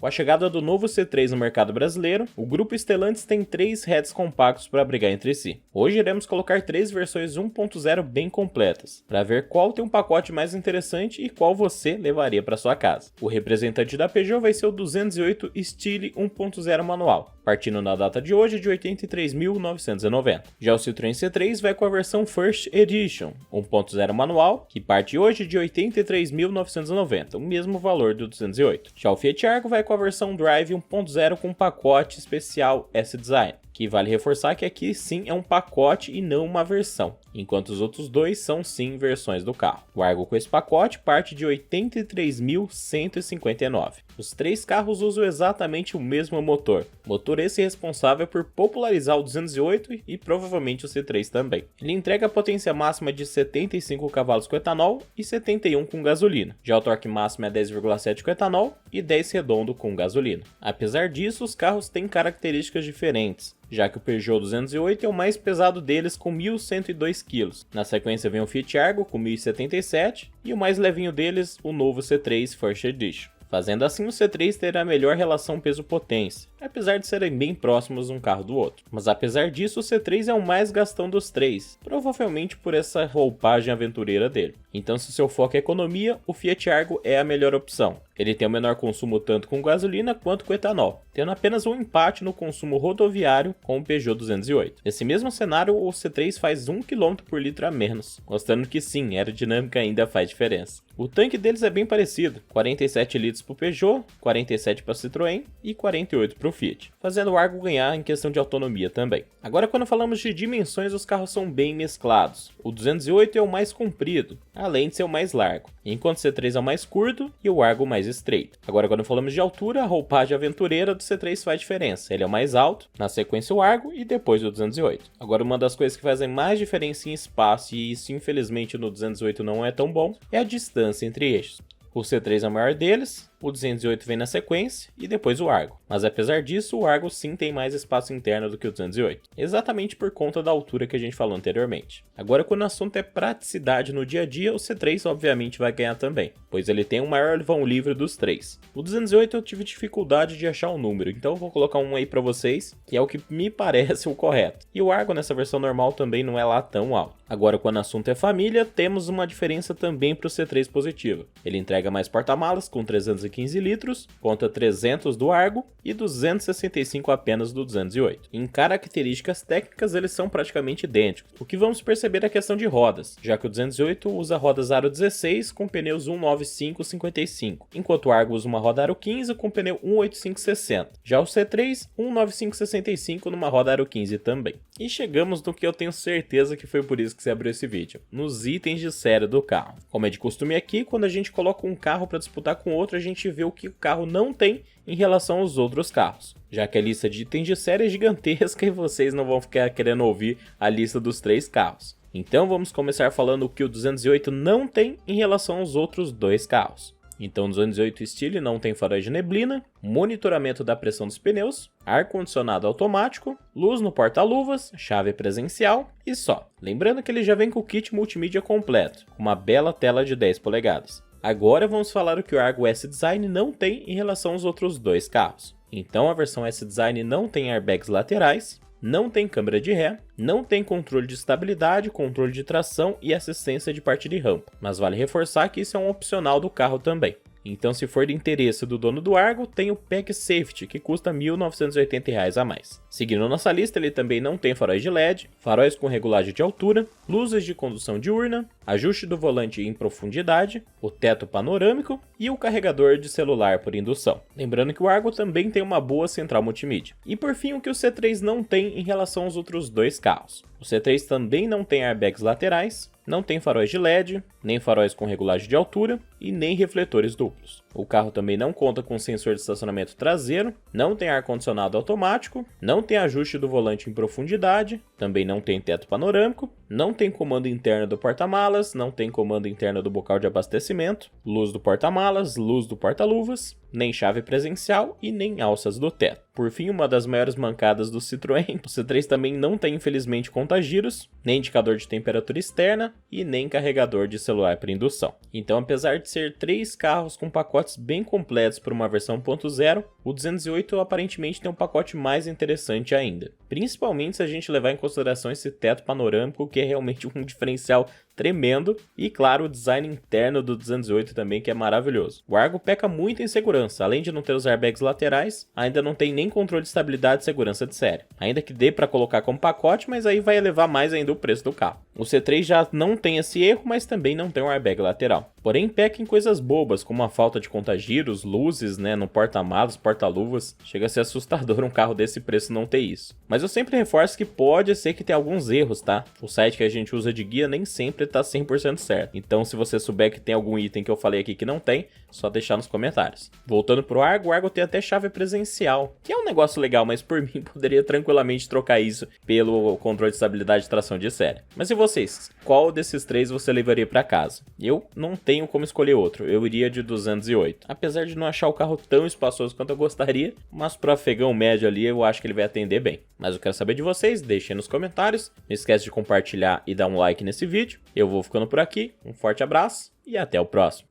Com a chegada do novo C3 no mercado brasileiro, o grupo Stellantis tem 3 hatches compactos para brigar entre si. Hoje iremos colocar 3 versões 1.0 bem completas, para ver qual tem um pacote mais interessante e qual você levaria para sua casa. O representante da Peugeot vai ser o 208 Style 1.0 manual, partindo na data de hoje de 83.990. Já o Citroën C3 vai com a versão First Edition 1.0 manual, que parte hoje de 83.990, o mesmo valor do 208. Já o Fiat Argo vai com a versão Drive 1.0 com pacote especial S-Design, que vale reforçar que aqui sim é um pacote e não uma versão, enquanto os outros dois são sim versões do carro. O Argo com esse pacote parte de 83.159. Os 3 carros usam exatamente o mesmo motor esse responsável por popularizar o 208 e provavelmente o C3 também. Ele entrega a potência máxima de 75 cavalos com etanol e 71 com gasolina. Já o torque máximo é 10,7 com etanol e 10 redondo com gasolina. Apesar disso, os carros têm características diferentes, já que o Peugeot 208 é o mais pesado deles com 1.102 kg. Na sequência vem o Fiat Argo com 1.077 e o mais levinho deles, o novo C3 First Edition. Fazendo assim, o C3 terá a melhor relação peso-potência, apesar de serem bem próximos um carro do outro. Mas apesar disso, o C3 é o mais gastão dos 3, provavelmente por essa roupagem aventureira dele. Então, se seu foco é economia, o Fiat Argo é a melhor opção. Ele tem o menor consumo tanto com gasolina quanto com etanol, tendo apenas um empate no consumo rodoviário com o Peugeot 208. Nesse mesmo cenário, o C3 faz 1 km por litro a menos, mostrando que sim, a aerodinâmica ainda faz diferença. O tanque deles é bem parecido, 47 litros para o Peugeot, 47 para a Citroën e 48 para o Fiat, fazendo o Argo ganhar em questão de autonomia também. Agora, quando falamos de dimensões, os carros são bem mesclados. O 208 é o mais comprido, além de ser o mais largo, enquanto o C3 é o mais curto e o Argo mais estreito. Agora, quando falamos de altura, a roupagem aventureira do C3 faz diferença. Ele é o mais alto, na sequência o Argo e depois o 208. Agora, uma das coisas que fazem mais diferença em espaço, e isso infelizmente no 208 não é tão bom, é a distância entre eixos. O C3 é o maior deles, o 208 vem na sequência e depois o Argo. Mas apesar disso, o Argo sim tem mais espaço interno do que o 208, exatamente por conta da altura que a gente falou anteriormente. Agora, quando o assunto é praticidade no dia a dia, o C3 obviamente vai ganhar também, pois ele tem o maior vão livre dos 3. O 208 eu tive dificuldade de achar um número, então eu vou colocar um aí para vocês, que é o que me parece o correto. E o Argo nessa versão normal também não é lá tão alto. Agora, quando o assunto é família, temos uma diferença também para o C3 positiva. Ele entrega mais porta-malas com 315 litros, contra 300 do Argo e 265 apenas do 208. Em características técnicas, eles são praticamente idênticos. O que vamos perceber é a questão de rodas, já que o 208 usa rodas aro 16 com pneus 195/55, enquanto o Argo usa uma roda aro 15 com pneu 185/60. Já o C3, 195/65 numa roda aro 15 também. E chegamos no que eu tenho certeza que foi por isso que você abriu esse vídeo, nos itens de série do carro. Como é de costume aqui, quando a gente coloca um carro para disputar com outro, a gente vê o que o carro não tem em relação aos outros carros, já que a lista de itens de série é gigantesca e vocês não vão ficar querendo ouvir a lista dos 3 carros. Então vamos começar falando o que o 208 não tem em relação aos outros 2 carros. Então o 208 Style não tem faróis de neblina, monitoramento da pressão dos pneus, ar-condicionado automático, luz no porta-luvas, chave presencial e só. Lembrando que ele já vem com o kit multimídia completo, com uma bela tela de 10 polegadas. Agora vamos falar o que o Argo S-Design não tem em relação aos outros 2 carros. Então a versão S-Design não tem airbags laterais, não tem câmera de ré, não tem controle de estabilidade, controle de tração e assistência de parte de rampa, mas vale reforçar que isso é um opcional do carro também. Então, se for de interesse do dono do Argo, tem o Pack Safety, que custa R$ 1.980 a mais. Seguindo nossa lista, ele também não tem faróis de LED, faróis com regulagem de altura, luzes de condução diurna, ajuste do volante em profundidade, o teto panorâmico e o carregador de celular por indução. Lembrando que o Argo também tem uma boa central multimídia. E por fim, o que o C3 não tem em relação aos outros 2 carros. O C3 também não tem airbags laterais, não tem faróis de LED, nem faróis com regulagem de altura e nem refletores duplos. O carro também não conta com sensor de estacionamento traseiro, não tem ar-condicionado automático, não tem ajuste do volante em profundidade, também não tem teto panorâmico, não tem comando interno do porta-malas, não tem comando interno do bocal de abastecimento, luz do porta-malas, luz do porta-luvas nem chave presencial e nem alças do teto. Por fim, uma das maiores mancadas do Citroën, o C3 também não tem infelizmente contagiros, nem indicador de temperatura externa e nem carregador de celular por indução. Então, apesar de ser 3 carros com pacotes bem completos para uma versão 1.0, o 208 aparentemente tem um pacote mais interessante ainda. Principalmente se a gente levar em consideração esse teto panorâmico, que é realmente um diferencial tremendo, e claro, o design interno do 208 também, que é maravilhoso. O Argo peca muito em segurança, além de não ter os airbags laterais, ainda não tem nem controle de estabilidade e segurança de série. Ainda que dê para colocar como pacote, mas aí vai elevar mais ainda o preço do carro. O C3 já não tem esse erro, mas também não tem um airbag lateral. Porém, peca em coisas bobas, como a falta de contagiros, luzes, no porta-malas, porta-luvas. Chega a ser assustador um carro desse preço não ter isso. Mas eu sempre reforço que pode ser que tenha alguns erros, tá? O site que a gente usa de guia nem sempre tá 100% certo. Então, se você souber que tem algum item que eu falei aqui que não tem, só deixar nos comentários. Voltando pro Argo, o Argo tem até chave presencial, que é um negócio legal, mas por mim poderia tranquilamente trocar isso pelo controle de estabilidade de tração de série. Mas e vocês? Qual desses 3 você levaria para casa? Eu não tenho como escolher outro, eu iria de 208. Apesar de não achar o carro tão espaçoso quanto eu gostaria, mas pro afegão médio ali eu acho que ele vai atender bem. Mas eu quero saber de vocês, deixem nos comentários, não esquece de compartilhar e dar um like nesse vídeo. Eu vou ficando por aqui, um forte abraço e até o próximo.